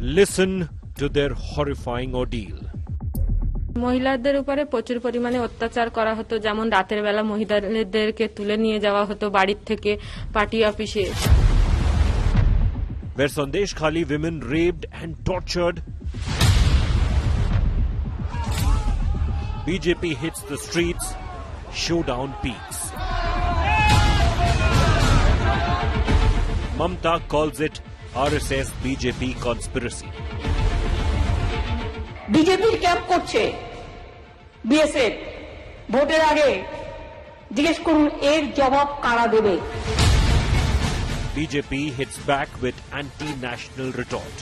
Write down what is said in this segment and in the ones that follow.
Listen to their horrifying ordeal. মহিলাদের উপরে প্রচুর পরিমাণে অত্যাচার করা হতো, যেমন রাতের বেলা মহিলাদেরকে তুলে নিয়ে যাওয়া হতো বাড়ির থেকে পার্টি অফিসে। Where Sandeshkhali women raped and tortured, BJP hits the streets, Showdown peaks. Mamata calls it RSS BJP conspiracy. বিজেপির ক্যাম্প করছে বিএসএফ, ভোটের আগে জিজ্ঞেস করুন এর জবাব কারা দেবে। BJP hits back with anti-national retort.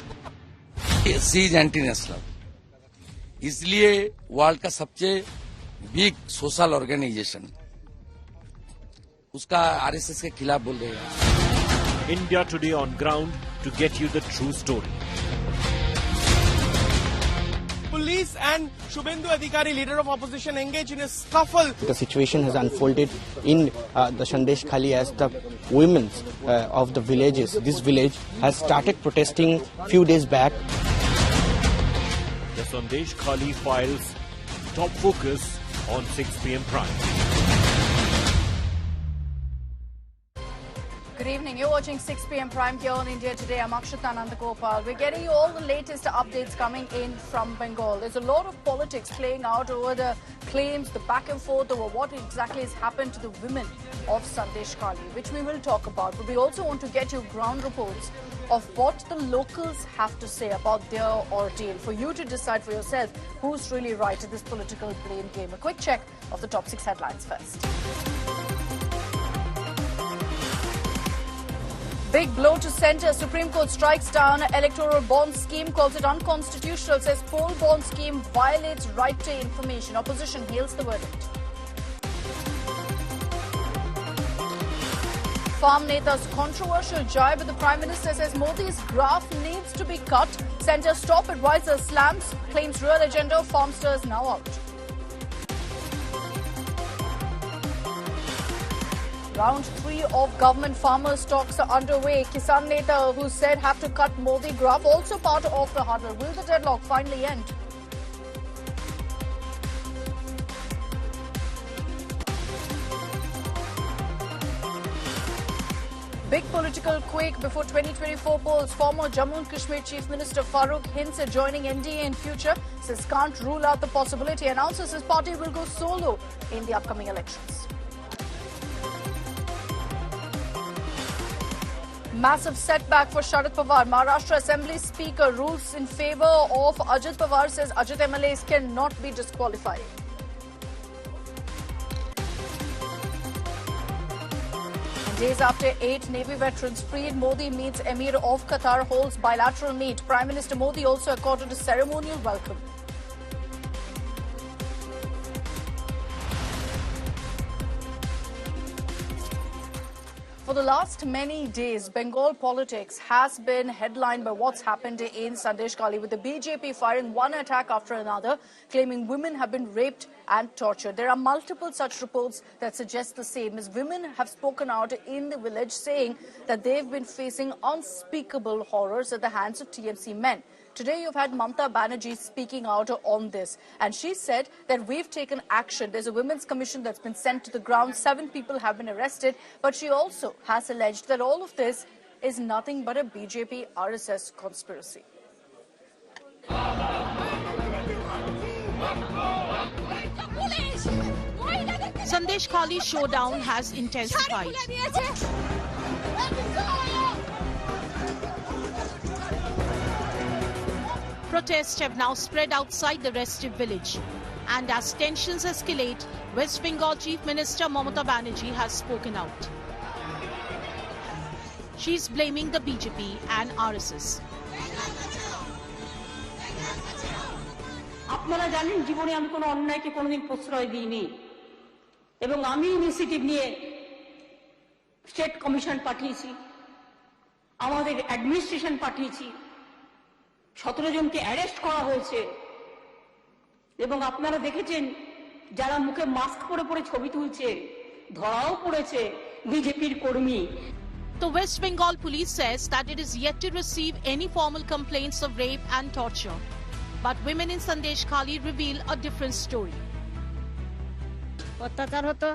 She is anti national, इसलिए वर्ल्ड का सबसे बिग सोशल ऑर्गेनाइजेशन उसका आरएसएस के खिलाफ बोल रहे हैं। India today on ground to get you the true story. Police and Shubhendu Adhikari, leader of opposition, engage in a scuffle. The situation has unfolded in the Sandeshkhali as the women of the villages. This village has started protesting few days back. The Sandeshkhali files top focus on 6 p.m. Prime. Good evening. You're watching 6 p.m. Prime here on India Today. I'm Akshata Nandagopal. We're getting you all the latest updates coming in from Bengal. There's a lot of politics playing out over the claims, the back and forth over what exactly has happened to the women of Sandeshkhali, which we will talk about. But we also want to get you ground reports of what the locals have to say about their ordeal, for you to decide for yourself who's really right in this political blame game. A quick check of the top 6 headlines first. Big blow to centre. Supreme Court strikes down electoral bond scheme, calls it unconstitutional, says poll bond scheme violates right to information. Opposition hails the verdict. Farm Neta's controversial jibe, but the Prime Minister says Modi's graph needs to be cut. Centre stop advisor slams, claims real agenda of farmsters now out. Round 3 of government farmers talks are underway. Kisan Neta, who said have to cut Modi graph, also part of the huddle. Will the deadlock finally end? Big political quake before 2024 polls. Former Jammu and Kashmir Chief Minister Farooq hints at joining NDA in future. Says can't rule out the possibility. Announces his party will go solo in the upcoming elections. Massive setback for Sharad Pawar. Maharashtra Assembly Speaker rules in favour of Ajit Pawar, says Ajit MLAs cannot be disqualified. And days after 8 Navy veterans freed, Modi meets Emir of Qatar, holds bilateral meet. Prime Minister Modi also accorded a ceremonial welcome. For the last many days, Bengal politics has been headlined by what's happened in Sandeshkhali, with the BJP firing one attack after another, claiming women have been raped and tortured. There are multiple such reports that suggest the same, as women have spoken out in the village saying that they've been facing unspeakable horrors at the hands of TMC men. Today, you've had Mamata Banerjee speaking out on this, and she said that we've taken action. There's a women's commission that's been sent to the ground. 7 people have been arrested, but she also has alleged that all of this is nothing but a BJP RSS conspiracy. Sandeshkhali showdown has intensified. Protests have now spread outside the restive village, and as tensions escalate, West Bengal Chief Minister Mamata Banerjee has spoken out. She's blaming the BJP and RSS. আপনারা জানেন জীবনে আমি কোনো অন্যায়কে কোনোদিন প্রশ্রয় দিইনি, এবং আমি ইনিশিয়েটিভ নিয়ে স্টেট কমিশন পাঠিয়েছি, আমাদের অ্যাডমিনিস্ট্রেশন পাঠিয়েছি, 17 জনকে অ্যারেস্ট করা হয়েছে, এবং আপনারা দেখেছেন যারা মুখে মাস্ক পরে পরে ছবি তুলছে ধরাও পড়েছে বিজেপির কর্মী। The West Bengal police says that it is yet to receive any formal complaints of rape and torture. But women in Sandeshkhali reveal a different story. অত্যাচার হতো,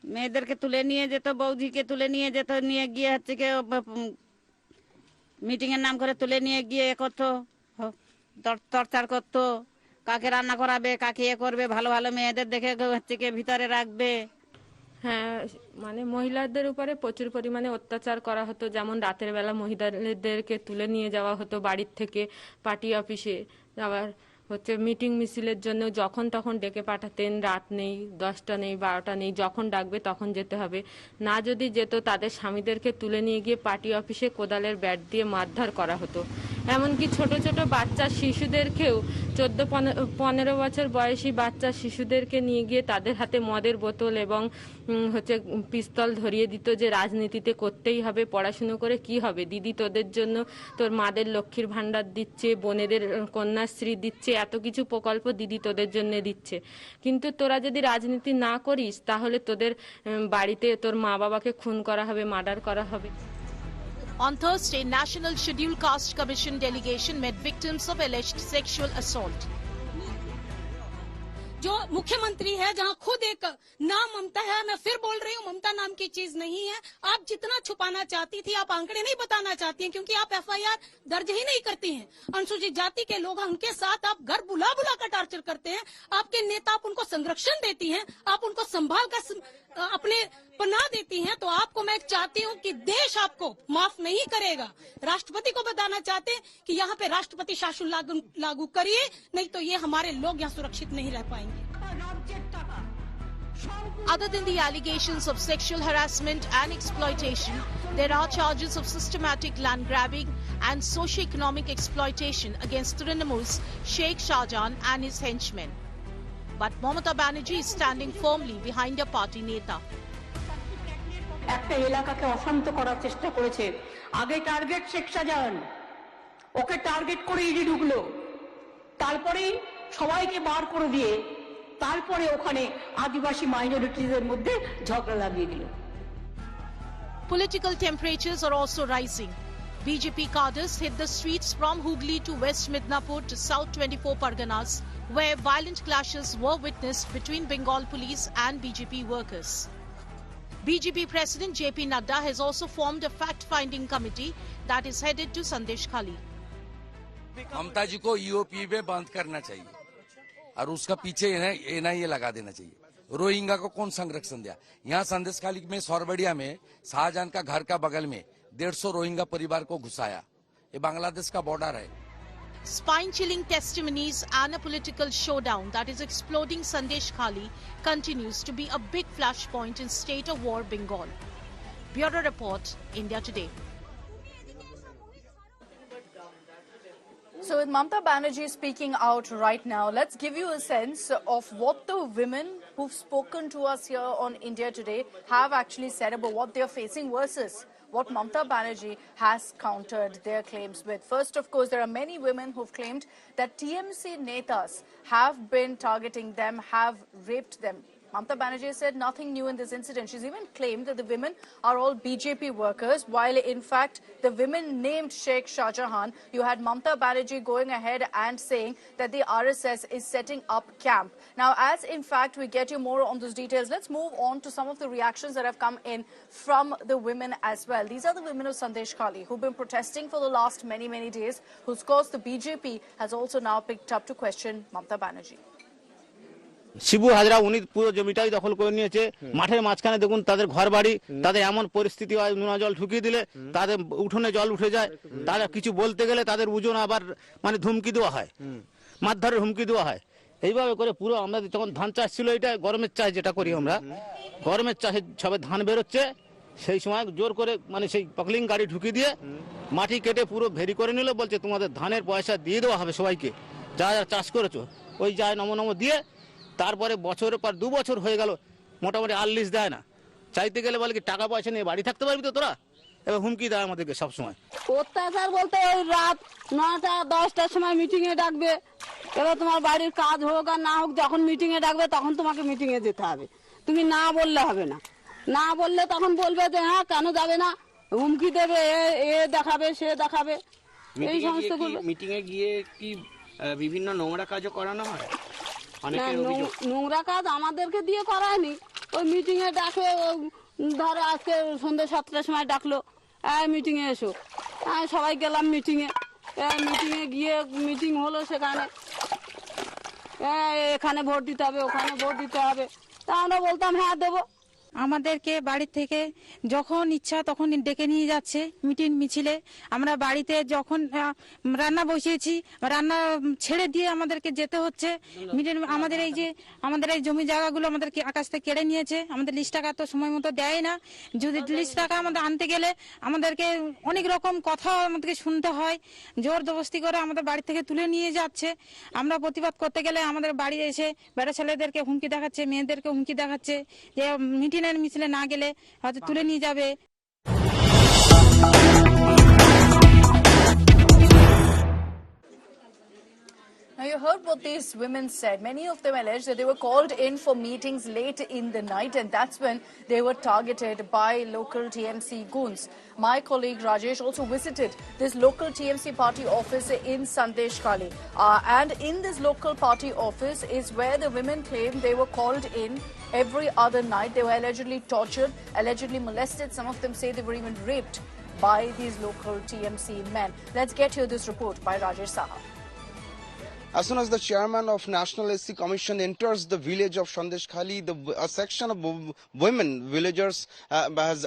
মেয়েদেরকে তুলে নিয়ে যেত, বৌদিকে তুলে নিয়ে যেত, নিয়ে গিয়ে হচ্ছে কি মিটিং এর নাম করে তুলে নিয়ে গিয়ে করতো, টর্চার করতো, কাকে রান্না করাবে, কাকে এ করবে, ভালো ভালো মেয়েদের দেখে হচ্ছে কি ভিতরে রাখবে। হ্যাঁ, মানে মহিলাদের উপরে প্রচুর পরিমাণে অত্যাচার করা হতো, যেমন রাতের বেলা মহিলাদেরকে তুলে নিয়ে যাওয়া হতো বাড়ির থেকে পার্টি অফিসে, আবার হচ্ছে মিটিং মিছিলের জন্য যখন তখন ডেকে পাঠাতেন, রাত নেই, 10টা নেই, 12টা নেই, যখন ডাকবে তখন যেতে হবে, না যদি যেত তাদের স্বামীদেরকে তুলে নিয়ে গিয়ে পার্টি অফিসে কোদালের ব্যাট দিয়ে মারধর করা হতো। এমনকি ছোট ছোট বাচ্চা শিশুদেরকেও 14-15 বছর বয়সী বাচ্চা শিশুদেরকে নিয়ে গিয়ে তাদের হাতে মদের বোতল এবং হচ্ছে পিস্তল ধরিয়ে দিত যে রাজনীতিতে করতেই হবে, পড়াশুনো করে কি হবে, দিদি তোদের জন্য তোর মাদের লক্ষ্মীর ভান্ডার দিচ্ছে, বোনেদের কন্যাশ্রী দিচ্ছে, এত কিছু প্রকল্প দিদি তোদের জন্য দিচ্ছে, কিন্তু তোরা যদি রাজনীতি না করিস তাহলে তোদের বাড়িতে তোর মা বাবাকে খুন করা হবে, মার্ডার করা হবে। On Thursday, National Scheduled Caste Commission delegation met victims of alleged sexual assault. जो मुख्यमंत्री है, जहां खुद एक नाम ममता है, मैं फिर बोल रही हूँ ममता नाम की चीज नहीं है। आप जितना छुपाना चाहती थी, आप आंकड़े नहीं बताना चाहती हैं, क्योंकि आप FIR दर्ज ही नहीं करती हैं। अनुसूचित जाति के लोग, उनके साथ आप घर बुला बुला कर टॉर्चर करते हैं। आपके नेता, आप उनको संरक्षण देती हैं, आप उनको संभाल कर अपने पनाह देती हैं। तो आपको मैं चाहती हूँ कि देश आपको माफ नहीं करेगा। राष्ट्रपति को बताना चाहते हैं कि यहाँ पे राष्ट्रपति शासन लागू करिए, नहीं तो ये हमारे लोग यहाँ सुरक्षित नहीं रह पाएंगे। Other than the allegations of sexual harassment and exploitation, there are charges of systematic land grabbing and socio-economic exploitation against Trinamool's Sheikh Shahjahan and his henchmen. But Mamata Banerjee is standing firmly behind her party neta. একটা এলাকাকে অশান্ত করার চেষ্টা করেছে। আগে target Sheikh Shahjahan, ওকে target করে ED ঢুকলো, তারপরেই সবাইকে বার করে দিয়ে তারপরে ওখানে আদিবাসী মাইনরিটিদের মধ্যে ঝগড়া লাগিয়ে দিল। Political temperatures are also rising. BJP cadres hit the streets from Hooghly to West Midnapur to South 24 Parganas, where violent clashes were witnessed between Bengal police and BJP workers. BJP President JP Nadda has also formed a fact-finding committee that is headed to Sandeshkhali. ममता जी को EOP में बंद करना चाहिए और उसका पीछे NIA लगा देना चाहिए। रोहिंग्या को कौन संरक्षण दिया? यहाँ संदेशखाली में सौरबड़िया में शाहजहां का घर का बगल में 150 रोहिंग्या परिवार को घुसाया। ये बांग्लादेश का बॉर्डर है। Spine-chilling testimonies and a political showdown that is exploding Sandeshkhali continues to be a big flashpoint in state of war Bengal. Bureau Report, India Today. So with Mamata Banerjee speaking out right now, let's give you a sense of what the women who've spoken to us here on India Today have actually said about what they're facing versus what Mamata Banerjee has countered their claims with. First, of course, there are many women who've claimed that TMC netas have been targeting them, have raped them. Mamata Banerjee said nothing new in this incident. She's even claimed that the women are all BJP workers, while in fact the women named Sheikh Shahjahan, you had Mamata Banerjee going ahead and saying that the RSS is setting up camp. Now, as in fact we get you more on those details, let's move on to some of the reactions that have come in from the women as well. These are the women of Sandeshkhali who've been protesting for the last many days, whose cause the BJP has also now picked up to question Mamata Banerjee. Shibu Hazra উনি পুরো জমিটাই দখল করে নিয়েছে। মাঠের মাঝখানে দেখুন তাদের ঘর বাড়ি, তাদের এমন পরিস্থিতি হয় নোনা জল ঢুকিয়ে দিলে তাদের উঠোনে জল উঠে যায়, তারা কিছু বলতে গেলে তাদের ওজন আবার মানে ধমকি দেওয়া হয়, মারধরের হুমকি দেওয়া হয়। এইভাবে করে পুরো আমরা যখন ধান চাষ ছিল, এটা গরমের চাষ যেটা করি আমরা, গরমের চাষে সবে ধান বেরোচ্ছে, সেই সময় জোর করে মানে সেই পকলিং গাড়ি ঢুকিয়ে দিয়ে মাটি কেটে পুরো ভেরি করে নিল, বলছে তোমাদের ধানের পয়সা দিয়ে দেওয়া হবে সবাইকে, যারা যারা চাষ করেছো ওই যায় নমো দিয়ে। তারপরে বছরের পর 2 বছর হয়ে গেল, মোটামুটি আর লিস্ট দেয় না। চাইতে গেলে বলে কি টাকা পয়সা নিয়ে বাড়ি থাকতে পারবি তো তোরা, এবার হুমকি দেয় আমাদেরকে সবসময়। অত্যাচার বলতে ওই রাত 9টা 10টার সময় মিটিং এ ডাকবে, এবার তোমার বাড়ির কাজ হোক আর না হোক, যখন মিটিং এ ডাকবে তখন তোমাকে মিটিং এ যেতে হবে, তুমি না বললে হবে না। না বললে তখন বলবে যে হ্যাঁ কেন যাবে না, হুমকি দেবে, এ দেখাবে সে দেখাবে, এই সমস্ত করবে। মিটিং এ গিয়ে কি বিভিন্ন নোংরা কাজও করানো হয়? নোংরা কাজ আমাদেরকে দিয়ে করায়নি, ওই মিটিং এ ডাকে, ধরো আজকে সন্ধ্যে 7টার সময় ডাকলো, মিটিং এ এসো, সবাই গেলাম মিটিং এ, গিয়ে মিটিং হলো, সেখানে এখানে ভোট দিতে হবে, ওখানে ভোট দিতে হবে, তা আমরা বলতাম হ্যাঁ দেবো। আমাদেরকে বাড়ি থেকে যখন ইচ্ছা তখন ডেকে নিয়ে যাচ্ছে মিটিং মিছিলে। আমরা বাড়িতে যখন রান্না বসিয়েছি, রান্না ছেড়ে দিয়ে আমাদেরকে যেতে হচ্ছে মিটিং। আমাদের এই জমি জায়গাগুলো আমাদেরকে আকাশ থেকে কেড়ে নিয়েছে, আমাদের লিস্ট টাকা তো সময় মতো দেয় না। যদি লিস্ট টাকা আমাদের আনতে গেলে আমাদেরকে অনেক রকম কথা আমাদেরকে শুনতে হয়, জোর জবরদস্তি করে আমাদের বাড়ি থেকে তুলে নিয়ে যাচ্ছে। আমরা প্রতিবাদ করতে গেলে আমাদের বাড়ি এসে বেড়া ছেলেদেরকে হুমকি দেখাচ্ছে, মেয়েদেরকে হুমকি দেখাচ্ছে যে মিটিং মিছিলে না গেলে হয়তো তুলে নিয়ে যাবে। Now you heard what these women said. Many of them alleged that they were called in for meetings late in the night, and that's when they were targeted by local TMC goons. My colleague Rajesh also visited this local TMC party office in Sandeshkhali. And in this local party office is where the women claim they were called in every other night. They were allegedly tortured, allegedly molested. Some of them say they were even raped by these local TMC men. Let's get here this report by Rajesh Saha. As soon as the chairman of National SC Commission enters the village of Sandeshkhali, a section of women villagers has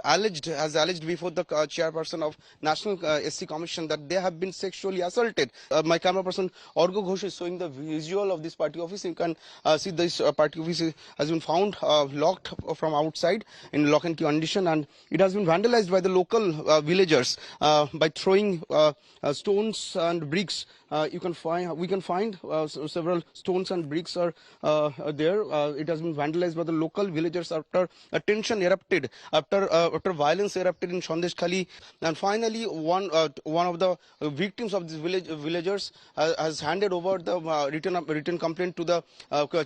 alleged before the chairperson of National SC Commission that they have been sexually assaulted. My camera person Orgo Ghosh is showing the visual of this party office. You can see this party office has been found locked from outside in lock and key condition, and it has been vandalized by the local villagers by throwing stones and bricks. We can find several stones and bricks are there. It has been vandalized by the local villagers after a tension erupted, after violence erupted in Sandeshkhali, and finally one of the victims of these villagers has handed over the written complaint to the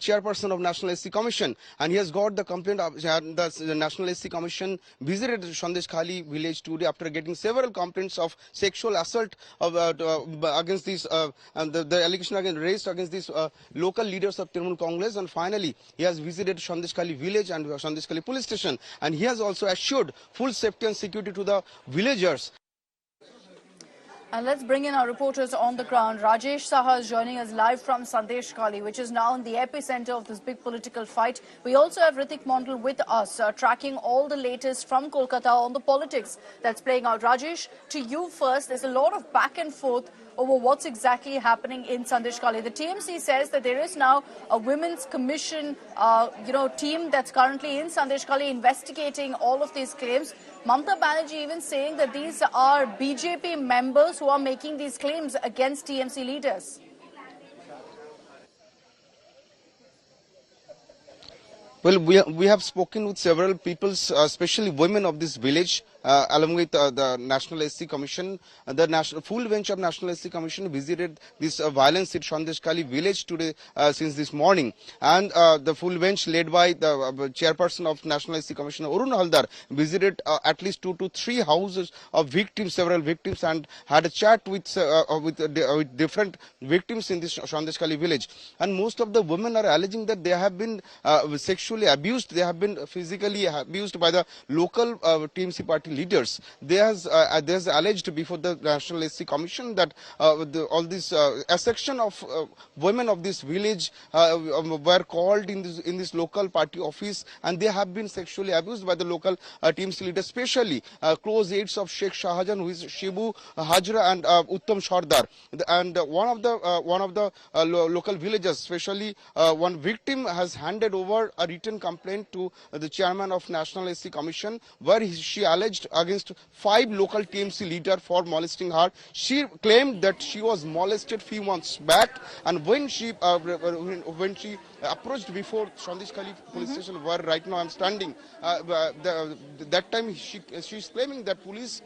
chairperson of National SC Commission, and he has got the complaint. The National SC Commission visited Sandeshkhali village today after getting several complaints of sexual assault against these and the allegation raised against these local leaders of Trinamool Congress, and finally he has visited Sandeshkhali village and Sandeshkhali police station, and he has also assured full safety and security to the villagers. And let's bring in our reporters on the ground. Rajesh Saha is joining us live from Sandeshkhali, which is now in the epicenter of this big political fight. We also have Ritik Mondal with us, tracking all the latest from Kolkata on the politics that's playing out. Rajesh, to you first, there's a lot of back and forth over what's exactly happening in Sandeshkhali. The TMC says that there is now a women's commission, team that's currently in Sandeshkhali investigating all of these claims. Mamata Banerjee even saying that these are BJP members who are making these claims against TMC leaders. Well, we have spoken with several people, especially women of this village, along with the National SC Commission. The full bench of National SC Commission visited this violence in Sandeshkhali village today since this morning, and the full bench led by the chairperson of National SC Commission Arun Haldar visited at least 2 to 3 houses of victims, several victims, and had a chat with different victims in this Sandeshkhali village. And most of the women are alleging that they have been sexually abused, they have been physically abused by the local TMC party leaders. There's alleged before the National SC Commission that all this a section of women of this village were called in this local party office, and they have been sexually abused by the local TMC leaders, especially close aides of Sheikh Shahjahan, who is Shibu Hajra and Uttam Sardar. And one of the local villagers, especially one victim, has handed over a written complaint to the chairman of National SC Commission, where she alleged against 5 local TMC leaders for molesting her. She claimed that she was molested few months back, and when she approached before Sandeshkhali police station, where right now I'm standing. That time she's claiming that police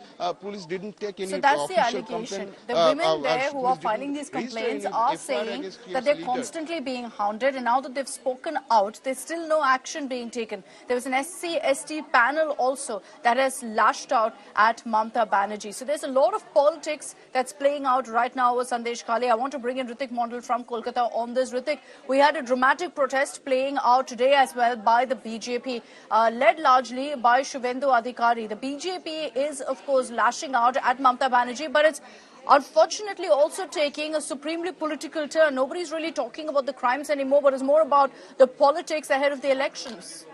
didn't take any So that's the official allegation. complaint. The women there who are filing these complaints are saying that they're constantly being hounded, and now that they've spoken out, there's still no action being taken. There was an SC/ST panel also that has lashed out at Mamata Banerjee. So there's a lot of politics that's playing out right now with Sandeshkhali. I want to bring in Ritik Mondal from Kolkata on this. Ritik, we had a dramatic protest playing out today as well by the BJP, led largely by Shubhendu Adhikari. The BJP is, of course, lashing out at Mamata Banerjee, but it's unfortunately also taking a supremely political turn. Nobody's really talking about the crimes anymore, but it's more about the politics ahead of the elections.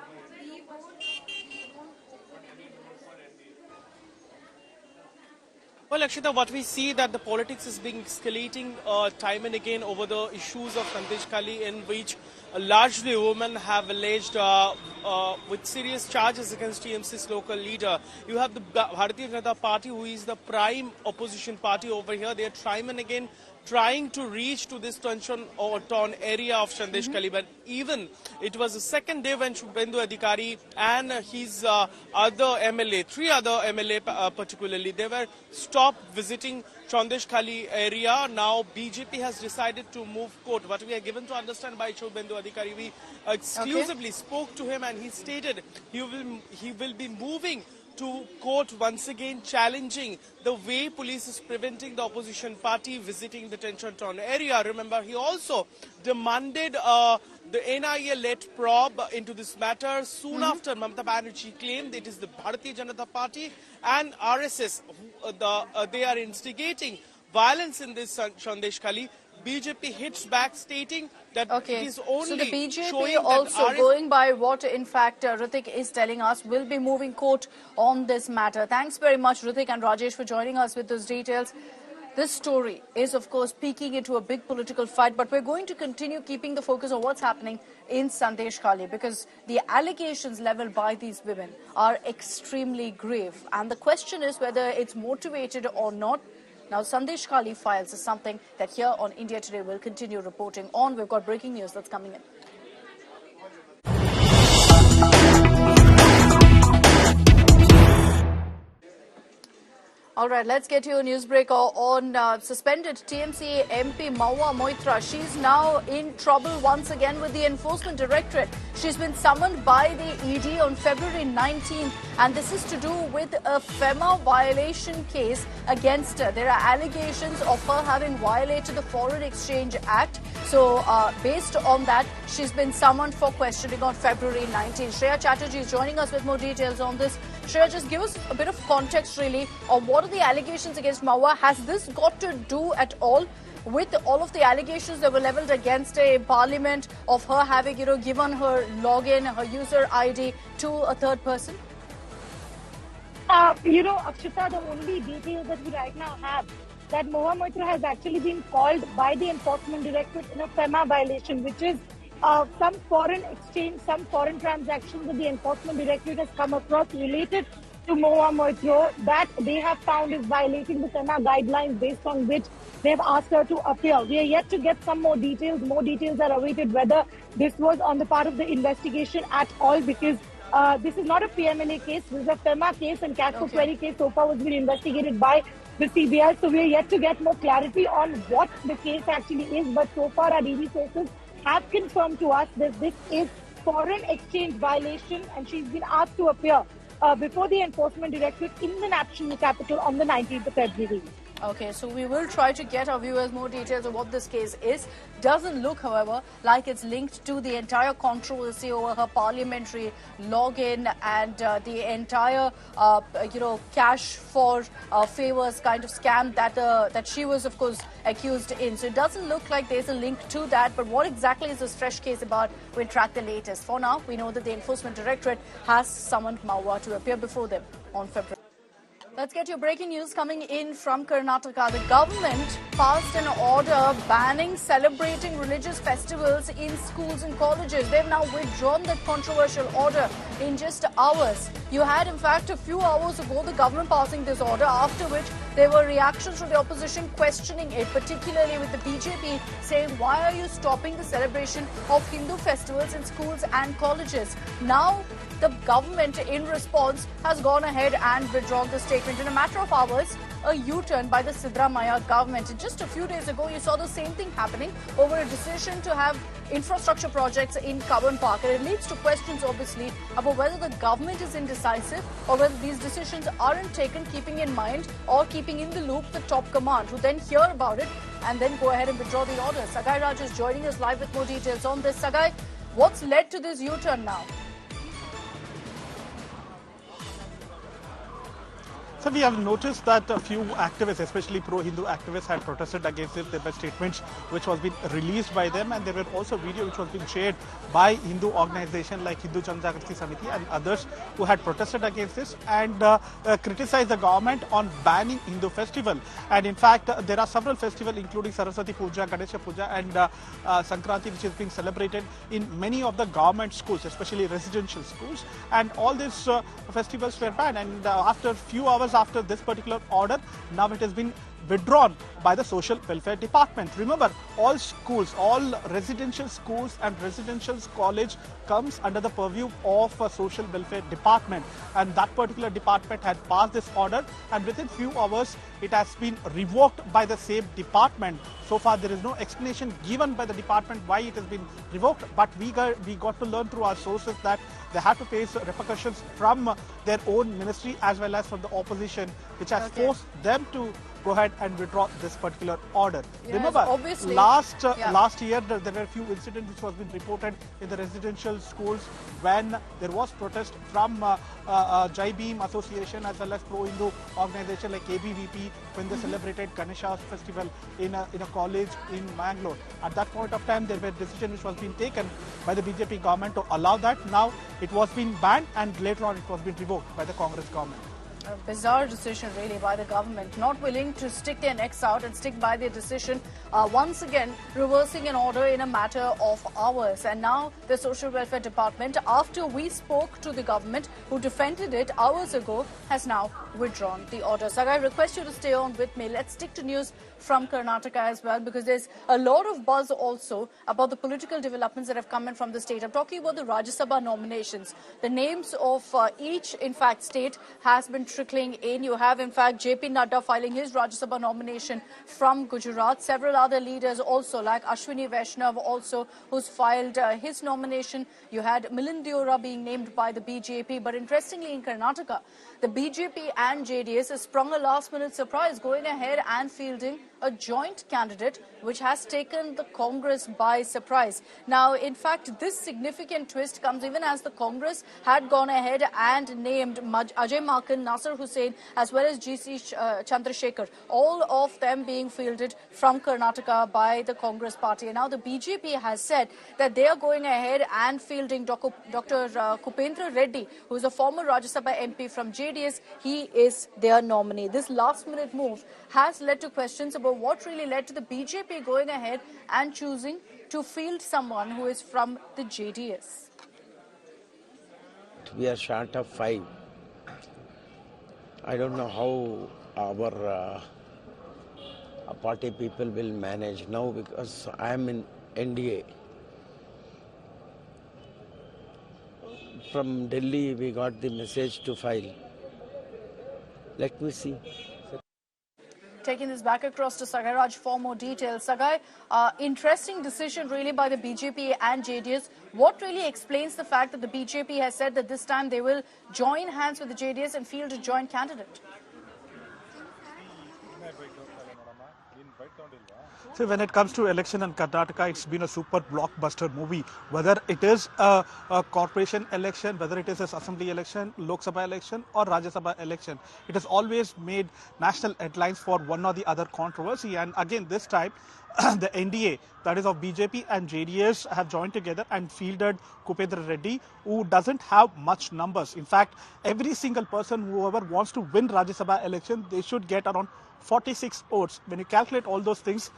Well, Akshita, what we see that the politics is being escalating time and again over the issues of Sandeshkhali, in which largely women have alleged with serious charges against TMC's local leader. You have the Bharatiya Janata Party, who is the prime opposition party over here. They are time and again trying to reach to this tension or torn area of Sandeshkhali. But even it was the second day when Shubhendu Adhikari and his other MLA, three other MLA particularly, they were stopped visiting Sandeshkhali area. Now BJP has decided to move court. What we are given to understand by Shubhendu Adhikari, we exclusively spoke to him, and he stated he will be moving to court once again, challenging the way police is preventing the opposition party visiting the tension-torn area. Remember, he also demanded the NIA-led probe into this matter soon after Mamata Banerjee claimed it is the Bharatiya Janata Party and RSS they are instigating violence in this Sandeshkhali. BJP hits back, stating that it is only so the BJP showing also, going by what in fact Ritik is telling us, will be moving court on this matter. Thanks very much, Ritik and Rajesh, for joining us with those details. This story is, of course, peaking into a big political fight, but we're going to continue keeping the focus on what's happening in Sandeshkhali, because the allegations leveled by these women are extremely grave. And the question is whether it's motivated or not. Now, Sandeshkhali files is something that here on India Today we'll continue reporting on. We've got breaking news that's coming in. All right, let's get you a newsbreaker on suspended TMC MP Mawa Moitra. She's now in trouble once again with the Enforcement Directorate. She's been summoned by the ED on February 19th, and this is to do with a FEMA violation case against her. There are allegations of her having violated the Foreign Exchange Act. So based on that, she's been summoned for questioning on February 19th. Shreya Chatterjee is joining us with more details on this. Shreya, just give us a bit of context really on what are the allegations against Mawa. Has this got to do at all with all of the allegations that were leveled against her in Parliament of her having, given her login, her user ID to a third person? Akshita, the only details that we right now have that Mawa Moitra has actually been called by the Enforcement Directorate in a FEMA violation, which is some foreign exchange, some foreign transactions that the Enforcement Directorate has come across related to Mawa Moitra that they have found is violating the FEMA guidelines, based on which they have asked her to appear. We are yet to get some more details. More details are awaited whether this was on the part of the investigation at all, because this is not a PMLA case. This is a FEMA case, and cash for query case so far was being investigated by the CBI. So we are yet to get more clarity on what the case actually is. But so far, our DD sources have confirmed to us that this is foreign exchange violation, and she's been asked to appear before the Enforcement Directorate in the national capital on the 19th of February. Okay, so we will try to get our viewers more details of what this case is. Doesn't look, however, like it's linked to the entire controversy over her parliamentary login and the entire, cash for favors kind of scam that she was, of course, accused in. So it doesn't look like there's a link to that. But what exactly is this fresh case about? We'll track the latest. For now, we know that the Enforcement Directorate has summoned Mawa to appear before them on February. Let's get your breaking news coming in from Karnataka. The government passed an order banning celebrating religious festivals in schools and colleges. They've now withdrawn that controversial order in just hours. You had, in fact, a few hours ago the government passing this order, after which There were reactions from the opposition questioning it, particularly with the BJP saying, why are you stopping the celebration of Hindu festivals in schools and colleges? Now, the government, in response, has gone ahead and withdrawn the statement. In a matter of hours, a U-turn by the Sidramaiah government. Just a few days ago, you saw the same thing happening over a decision to have infrastructure projects in Carbon Park. And it leads to questions, obviously, about whether the government is indecisive or whether these decisions aren't taken keeping in mind or keeping in the loop the top command, who then hear about it and then go ahead and withdraw the order. Sagai Raj is joining us live with more details on this. Sagai, what's led to this U-turn now? So we have noticed that a few activists, especially pro-Hindu activists, had protested against it. There were statements which was being released by them, and there were also video which was being shared by Hindu organizations like Hindu Janjagrati Samiti and others who had protested against this and criticized the government on banning Hindu festival. And in fact, there are several festivals including Saraswati Puja, Ganesha Puja and Sankranti, which is being celebrated in many of the government schools, especially residential schools. And all these festivals were banned. And after a few hours after this particular order, now it has been withdrawn by the Social Welfare Department. Remember, all schools, all residential schools and residential college comes under the purview of a Social Welfare Department, and that particular department had passed this order, and within few hours it has been revoked by the same department. So far there is no explanation given by the department why it has been revoked, but we got to learn through our sources that they have to face repercussions from their own ministry as well as from the opposition, which has forced them to go ahead and withdraw this particular order. Yes, remember, obviously. last year there were a few incidents which was been reported in the residential schools when there was protest from Jai Bhim Association as well as pro-Hindu organization like ABVP when they celebrated Ganesha festival in a college in Bangalore. At that point of time, there were decisions which was being taken by the BJP government to allow that. Now it was being banned, and later on it was being revoked by the Congress government. A bizarre decision really by the government, not willing to stick their necks out and stick by their decision, once again reversing an order in a matter of hours. And now the Social Welfare Department, after we spoke to the government who defended it hours ago, has now withdrawn the order. So I request you to stay on with me. Let's stick to news from Karnataka as well, because there's a lot of buzz also about the political developments that have come in from the state. I'm talking about the Rajya Sabha nominations. The names of each, in fact, state has been trickling in. You have, in fact, JP Nadda filing his Rajya Sabha nomination from Gujarat. Several other leaders also, like Ashwini Vaishnav also, who's filed his nomination. You had Milind Deora being named by the BJP. But interestingly, in Karnataka, the BJP and JDS has sprung a last-minute surprise, going ahead and fielding a joint candidate, which has taken the Congress by surprise. Now, in fact, this significant twist comes even as the Congress had gone ahead and named Ajay Makan, Nasser Hussain, as well as GC Chandrasekhar, all of them being fielded from Karnataka by the Congress party. And now the BJP has said that they are going ahead and fielding Dr. Kupendra Reddy, who is a former Rajya Sabha MP from JDS. He is their nominee. This last-minute move has led to questions about what really led to the BJP going ahead and choosing to field someone who is from the JDS. We are short of 5. I don't know how our party people will manage now, because I am in NDA. From Delhi we got the message to file. Let me see. Taking this back across to Sagai Raj for more details. Sagai, interesting decision really by the BJP and JDS. What really explains the fact that the BJP has said that this time they will join hands with the JDS and field a joint candidate? So when it comes to election in Karnataka, it's been a super blockbuster movie. Whether it is a corporation election, whether it is an assembly election, Lok Sabha election or Rajya Sabha election, it has always made national headlines for one or the other controversy. And again, this time, the NDA, that is of BJP and JDS, have joined together and fielded Kupendra Reddy, who doesn't have much numbers. In fact, every single person, whoever wants to win Rajya Sabha election, they should get around 46 votes. When you calculate all those things,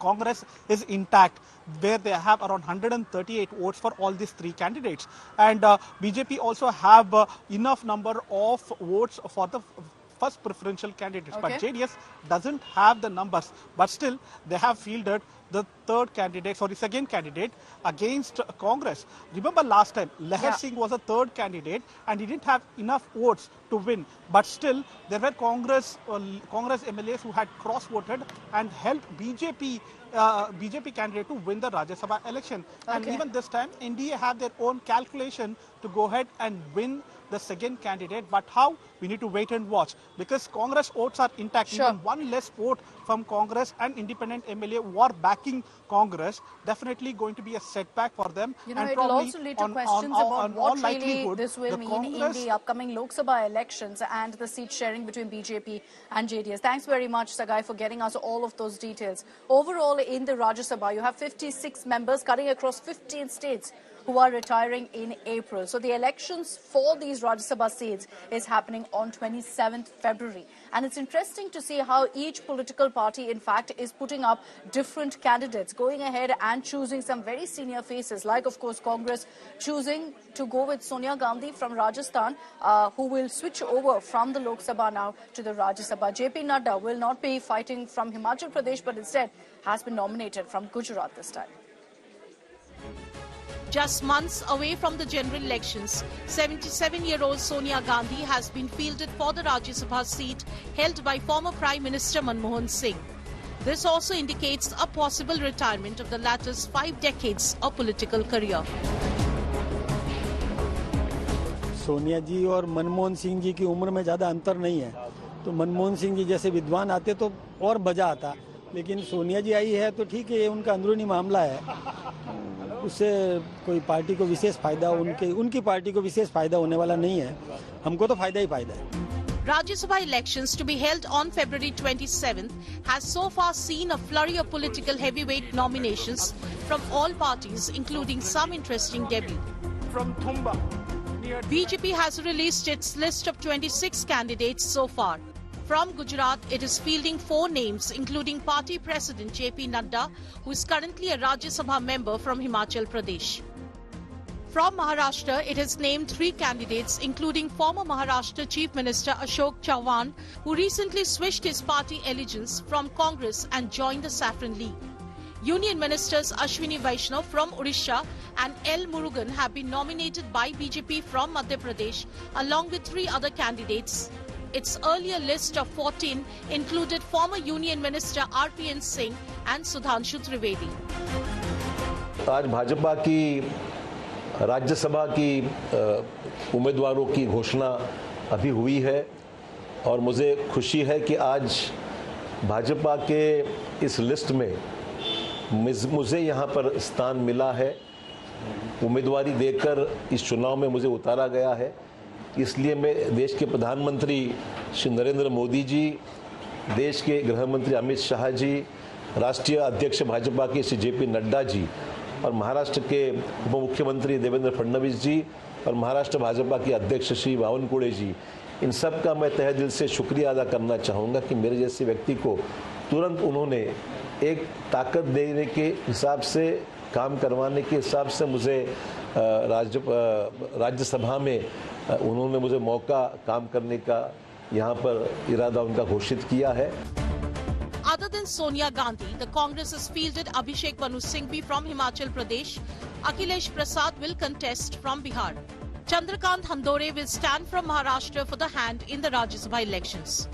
Congress is intact, where they have around 138 votes for all these 3 candidates. And BJP also have enough number of votes for the first preferential candidates. Okay. But JDS doesn't have the numbers. But still, they have fielded the second candidate against Congress. Remember last time, Leher Singh was a third candidate and he didn't have enough votes to win. But still, there were Congress MLAs who had cross-voted and helped BJP candidate to win the Rajya Sabha election. Okay. And even this time, NDA have their own calculation to go ahead and win the second candidate. But how? We need to wait and watch, because Congress votes are intact. Sure. Even one less vote from Congress and independent MLA who are backing Congress, definitely going to be a setback for them. You know, and it will also lead to questions about what really this will mean in the upcoming Lok Sabha elections and the seat sharing between BJP and JDS. Thanks very much, Sagai, for getting us all of those details. Overall, in the Rajya Sabha, you have 56 members cutting across 15 states who are retiring in April. So the elections for these Rajya Sabha seats is happening on 27th February. And it's interesting to see how each political party, in fact, is putting up different candidates, going ahead and choosing some very senior faces, like, of course, Congress choosing to go with Sonia Gandhi from Rajasthan, who will switch over from the Lok Sabha now to the Rajya Sabha. JP Nadda will not be fighting from Himachal Pradesh, but instead has been nominated from Gujarat this time. Just months away from the general elections, 77-year-old Sonia Gandhi has been fielded for the Rajya Sabha seat held by former Prime Minister Manmohan Singh. This also indicates a possible retirement of the latter's 5 decades of political career. Sonia जी और मनमोहन सिंह जी की उम्र में ज़्यादा अंतर नहीं है, तो मनमोहन सिंह जी जैसे विद्वान आते तो और मजा आता, लेकिन सोनिया जी आई है तो ठीक है, ये उनका अंदरूनी मामला है, उससे कोई पार्टी को विशेष फायदा उनकी पार्टी को विशेष फायदा होने वाला नहीं है, हमको तो फायदा ही फायदा है. Rajya Sabha elections to be held on February 27th has so far seen a flurry of political heavyweight nominations from all parties, including some interesting debut. From Thumba. BJP has released its list of 26 candidates so far. From Gujarat, it is fielding 4 names, including party president JP Nadda, who is currently a Rajya Sabha member from Himachal Pradesh. From Maharashtra, it has named 3 candidates, including former Maharashtra Chief Minister Ashok Chauhan, who recently switched his party allegiance from Congress and joined the Saffron League. Union Ministers Ashwini Vaishnav from Odisha and L. Murugan have been nominated by BJP from Madhya Pradesh, along with 3 other candidates. Its earlier list of 14 included former Union Minister RPN Singh and Sudhanshu Trivedi. आज भाजपा की राज्यसभा की उम्मीदवारों की घोषणा अभी हुई है और मुझे खुशी है कि आज भाजपा के इस लिस्ट में मुझे यहाँ पर स्थान मिला है. उम्मीदवारी देकर इस चुनाव में मुझे उतारा गया है, इसलिए मैं देश के प्रधानमंत्री श्री नरेंद्र मोदी जी, देश के गृह मंत्री अमित शाह जी, राष्ट्रीय अध्यक्ष भाजपा के श्री जेपी नड्डा जी और महाराष्ट्र के उप मुख्यमंत्री देवेंद्र फडणवीस जी और महाराष्ट्र भाजपा के अध्यक्ष श्री बावनकुळे जी, इन सब का मैं तहे दिल से शुक्रिया अदा करना चाहूँगा कि मेरे जैसे व्यक्ति को तुरंत उन्होंने एक ताकत देने के हिसाब से, काम करवाने के हिसाब से मुझे राज्यसभा में उन्होंने मुझे मौका काम करने का यहाँ पर इरादा उनका घोषित किया है. Other than Sonia Gandhi, the Congress has fielded Abhishek Manu Singhvi from Himachal Pradesh. Akhilesh Prasad will contest from Bihar. Chandrakant Handore will stand from Maharashtra for the hand in the Rajya Sabha elections.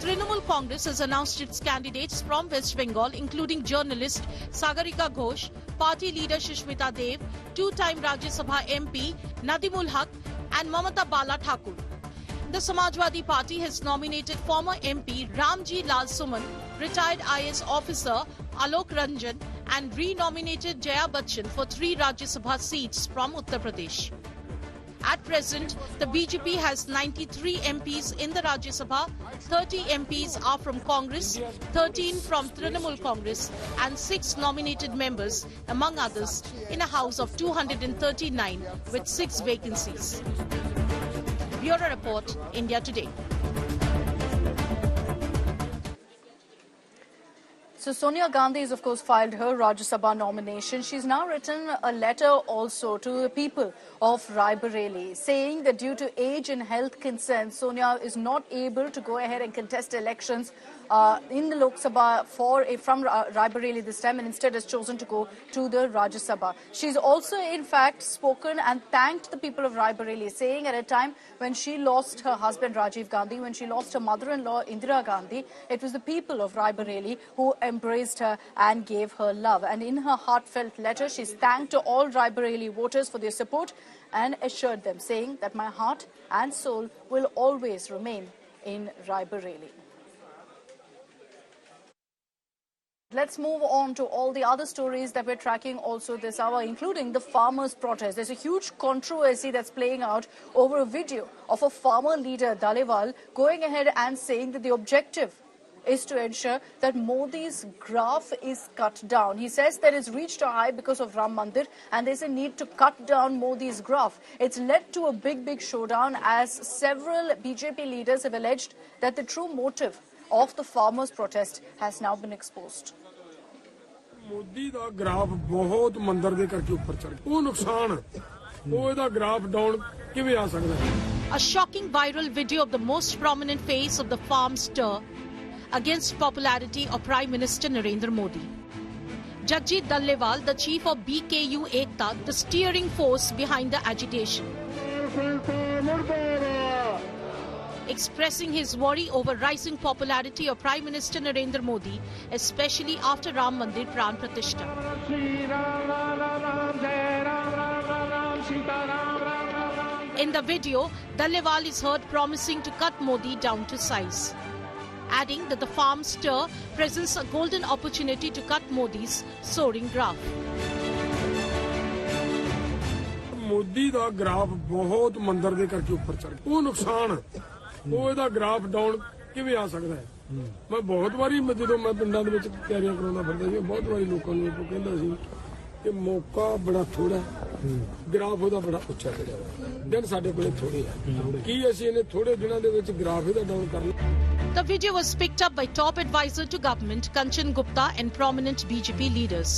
Trinamool Congress has announced its candidates from West Bengal, including journalist Sagarika Ghosh, party leader Shishmita Dev, 2-time Rajya Sabha MP Nadimul Haq, and Mamata Bala Thakur. The Samajwadi Party has nominated former MP Ramji Lal Suman, retired IS officer Alok Ranjan, and re-nominated Jaya Bachchan for 3 Rajya Sabha seats from Uttar Pradesh. At present, the BJP has 93 MPs in the Rajya Sabha, 30 MPs are from Congress, 13 from Trinamool Congress, and 6 nominated members, among others, in a house of 239 with 6 vacancies. Bureau Report, India Today. So Sonia Gandhi has, of course, filed her Rajya Sabha nomination. She's now written a letter also to the people of Raebareli, saying that due to age and health concerns, Sonia is not able to go ahead and contest elections in the Lok Sabha from Raebareli this time, and instead has chosen to go to the Rajya Sabha. She's also, in fact, spoken and thanked the people of Raebareli, saying at a time when she lost her husband Rajiv Gandhi, when she lost her mother-in-law Indira Gandhi, it was the people of Raebareli who embraced her and gave her love. And in her heartfelt letter, she's thanked all Raebareli voters for their support and assured them, saying that my heart and soul will always remain in Raebareli. Let's move on to all the other stories that we're tracking also this hour, including the farmers' protest. There's a huge controversy that's playing out over a video of a farmer leader, Dhaliwal, going ahead and saying that the objective is to ensure that Modi's graph is cut down. He says that it's reached a high because of Ram Mandir and there's a need to cut down Modi's graph. It's led to a big showdown as several BJP leaders have alleged that the true motive of the farmers' protest has now been exposed. Modi दा graph बहुत मंदर दे करके ऊपर चढ़ गया। वो नुकसान वो इहदा ग्राफ डाउन किवें आ सकदा है? A shocking viral video of the most prominent face of the farm stir against popularity of Prime Minister Narendra Modi. Jagjit Dhaliwal, the chief of BKU Ekta, the steering force behind the agitation, expressing his worry over rising popularity of Prime Minister Narendra Modi, especially after Ram Mandir Pran Pratishtha. In the video, Dhaliwal is heard promising to cut Modi down to size, adding that the farm stir presents a golden opportunity to cut Modi's soaring graph. Modi दा graph बहुत मंदर दे करके ऊपर चढ़ गया। वो नुकसान वो इहदा ग्राफ डाउन किवें आ सकदा है? मैं बहुत बारी ਜਦੋਂ मैं ਪਿੰਡਾਂ ਦੇ ਵਿੱਚ ਤਿਆਰੀਆਂ ਕਰਾਉਂਦਾ ਫਿਰਦਾ ਸੀ ਬਹੁਤ ਵਾਰੀ ਲੋਕਾਂ ਨੂੰ ਇਹ ਕਹਿੰਦਾ ਸੀ ਕਿ ਮੌਕਾ ਬੜਾ ਥੋੜਾ ਗ੍ਰਾਫ ਉਹਦਾ ਬੜਾ ਉੱਚਾ ਚੜਿਆ ਹੋਇਆ ਦਿਨ ਸਾਡੇ ਕੋਲੇ ਥੋੜੇ ਆ ਕੀ ਅਸੀਂ ਇਹਨੇ ਥੋੜੇ ਦਿਨਾਂ ਦੇ ਵਿੱਚ ਗ੍ਰਾਫ ਇਹਦਾ ਡਾਊਨ ਕਰ ਲਿਆ। The video was picked up by top advisor to government Kanchan Gupta and prominent BJP leaders,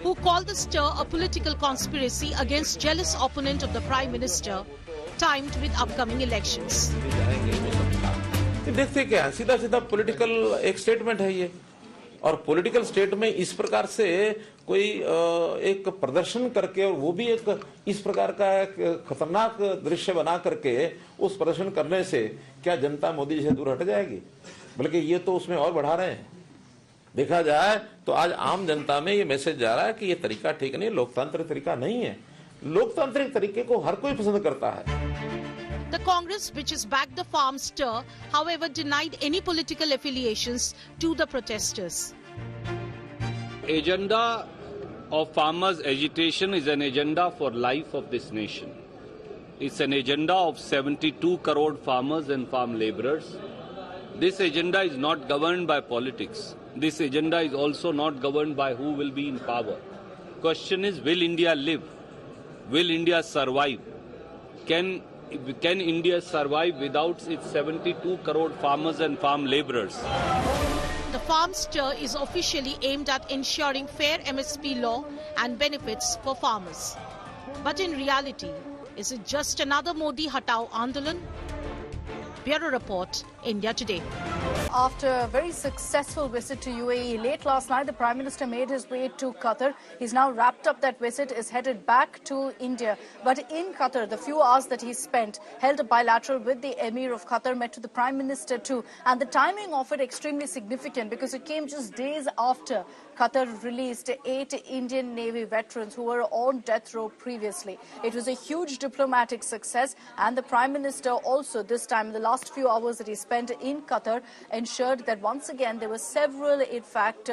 who called the stir a political conspiracy against jealous opponent of the Prime Minister, timed with upcoming elections. देखते क्या है, सीधा सीधा political एक statement है ये, और political state में इस प्रकार से कोई एक प्रदर्शन करके, और वो भी एक इस प्रकार का एक खतरनाक दृश्य बना करके उस प्रदर्शन करने से क्या जनता मोदी से दूर हट जाएगी? बल्कि ये तो उसमें और बढ़ा रहे हैं। देखा जाए तो आज आम जनता में ये मैसेज जा रहा है कि ये तरीका ठीक नहीं, लोकतांत्रिक तरीका नहीं है। लोकतांत्रिक तरीके को हर कोई पसंद करता है। The Congress, which has backed the farm stir, however, denied any political affiliations to the protesters. Agenda of farmers' agitation is an agenda for life of this nation. It's an agenda of 72 crore farmers and farm laborers. This agenda is not governed by politics. This agenda is also not governed by who will be in power. Question is, will India live? Will India survive? Can India survive without its 72 crore farmers and farm laborers? The farm stir is officially aimed at ensuring fair MSP law and benefits for farmers. But in reality, is it just another Modi Hatao Andolan? Bureau Report, India Today. After a very successful visit to UAE late last night, the Prime Minister made his way to Qatar. He's now wrapped up that visit, is headed back to India. But in Qatar, the few hours that he spent, held a bilateral with the Emir of Qatar, met with the Prime Minister too. And the timing of it extremely significant because it came just days after Qatar released 8 Indian Navy veterans who were on death row previously. It was a huge diplomatic success, and the Prime Minister also this time, the last few hours that he spent in Qatar, ensured that once again there were several, in fact,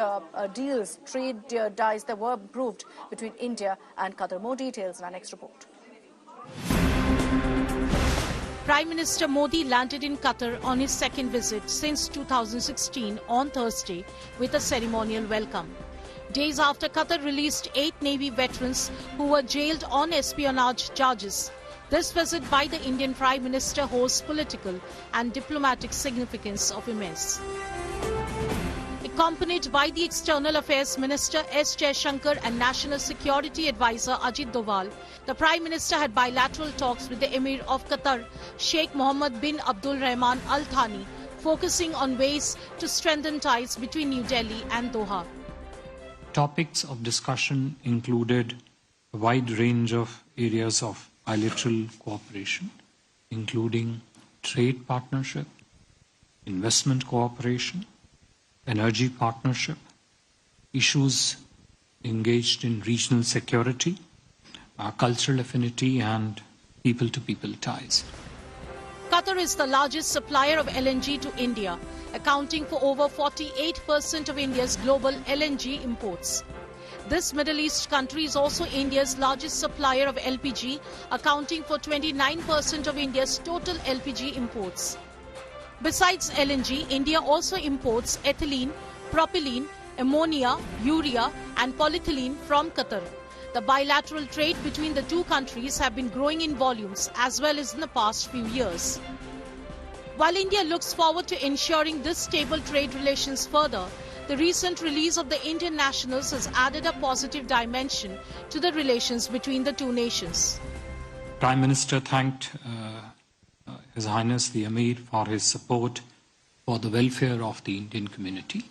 deals, trade deals that were approved between India and Qatar. More details in our next report. Prime Minister Modi landed in Qatar on his second visit since 2016 on Thursday with a ceremonial welcome. Days after Qatar released 8 Navy veterans who were jailed on espionage charges, this visit by the Indian Prime Minister holds political and diplomatic significance of immense. A Accompanied by the External Affairs Minister S. Jaishankar and National Security Advisor Ajit Doval, the Prime Minister had bilateral talks with the Emir of Qatar, Sheikh Mohammed bin Abdul Rahman Al Thani, focusing on ways to strengthen ties between New Delhi and Doha. Topics of discussion included a wide range of areas of bilateral cooperation, including trade partnership, investment cooperation, energy partnership, issues engaged in regional security, cultural affinity and people-to-people ties. Qatar is the largest supplier of LNG to India, accounting for over 48% of India's global LNG imports. This Middle East country is also India's largest supplier of LPG, accounting for 29% of India's total LPG imports. Besides LNG, India also imports ethylene, propylene, ammonia, urea and polyethylene from Qatar. The bilateral trade between the two countries have been growing in volumes as well as in the past few years. While India looks forward to ensuring this stable trade relations further, the recent release of the Indian nationals has added a positive dimension to the relations between the two nations. Prime Minister thanked His Highness the Emir for his support for the welfare of the Indian community,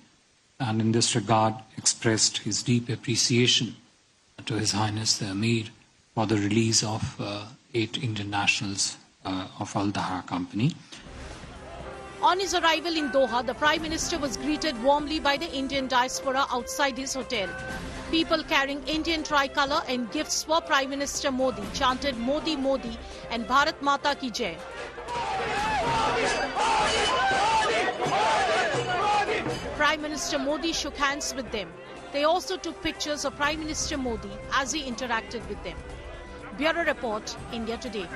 and in this regard expressed his deep appreciation to His Highness the Emir for the release of 8 Indian nationals of Al Daha Company. On his arrival in Doha, the Prime Minister was greeted warmly by the Indian diaspora outside his hotel. People carrying Indian tricolour and gifts for Prime Minister Modi chanted Modi Modi and Bharat Mata Ki Jai. Prime Minister Modi shook hands with them. They also took pictures of Prime Minister Modi as he interacted with them. Bureau Report, India Today.